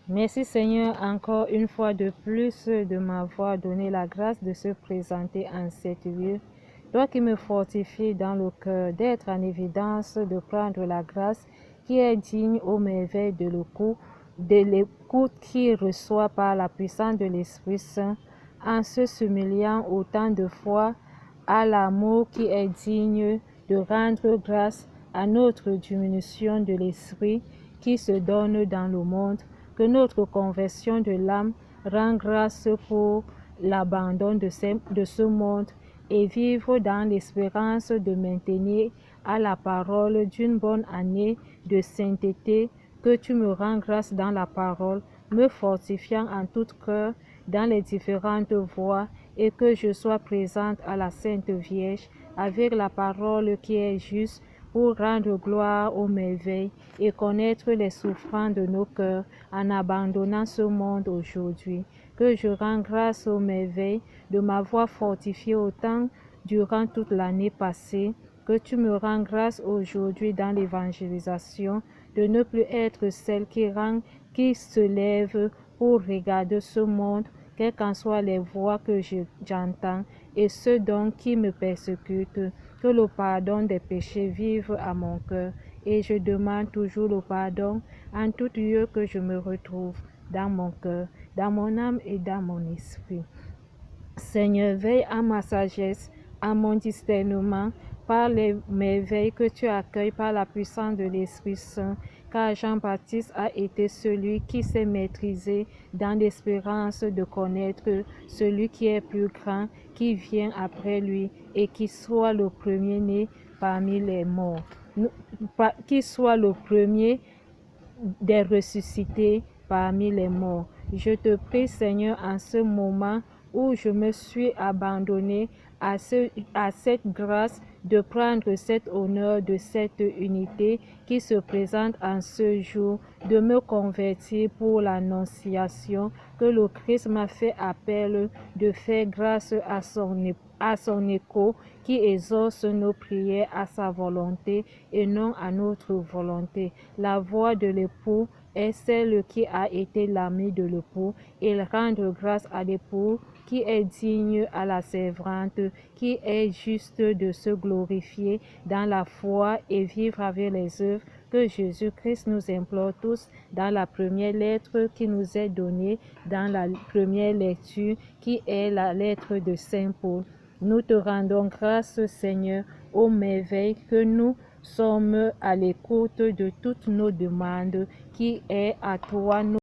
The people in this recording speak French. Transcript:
Merci Seigneur encore une fois de plus de m'avoir donné la grâce de se présenter en cette lieu. Toi qui me fortifies dans le cœur d'être en évidence, de prendre la grâce qui est digne aux merveilles de l'écoute qui reçoit par la puissance de l'Esprit Saint, en se s'humiliant autant de fois à l'amour qui est digne de rendre grâce à notre diminution de l'Esprit qui se donne dans le monde, que notre conversion de l'âme rend grâce pour l'abandon de ce monde et vivre dans l'espérance de maintenir à la parole d'une bonne année de sainteté, que tu me rends grâce dans la parole, me fortifiant en tout cœur dans les différentes voies, et que je sois présente à la Sainte Vierge avec la parole qui est juste, pour rendre gloire aux merveilles et connaître les souffrances de nos cœurs en abandonnant ce monde aujourd'hui. Que je rends grâce aux merveilles de m'avoir fortifié autant durant toute l'année passée, que tu me rends grâce aujourd'hui dans l'évangélisation de ne plus être celle qui se lève pour regarder ce monde, quelles qu'en soient les voix que j'entends, et ceux donc qui me persécutent, que le pardon des péchés vive à mon cœur, et je demande toujours le pardon en tout lieu que je me retrouve, dans mon cœur, dans mon âme et dans mon esprit. Seigneur, veille à ma sagesse, à mon discernement, par les merveilles que tu accueilles par la puissance de l'Esprit Saint, car Jean-Baptiste a été celui qui s'est maîtrisé dans l'espérance de connaître celui qui est plus grand, qui vient après lui, et qui soit le premier-né parmi les morts, qui soit le premier des ressuscités parmi les morts. Je te prie, Seigneur, en ce moment où je me suis abandonné à cette grâce de prendre cet honneur de cette unité qui se présente en ce jour, de me convertir pour l'annonciation que le Christ m'a fait appel de faire grâce à son écho qui exauce nos prières à sa volonté et non à notre volonté. La voix de l'époux est celle qui a été l'ami de l'époux, et rendre grâce à l'époux qui est digne à la servante, qui est juste de se glorifier dans la foi et vivre avec les œuvres que Jésus-Christ nous implore tous dans la première lettre qui nous est donnée dans la première lecture qui est la lettre de Saint Paul. Nous te rendons grâce, Seigneur, aux merveilles que nous sommes à l'écoute de toutes nos demandes, qui est à toi.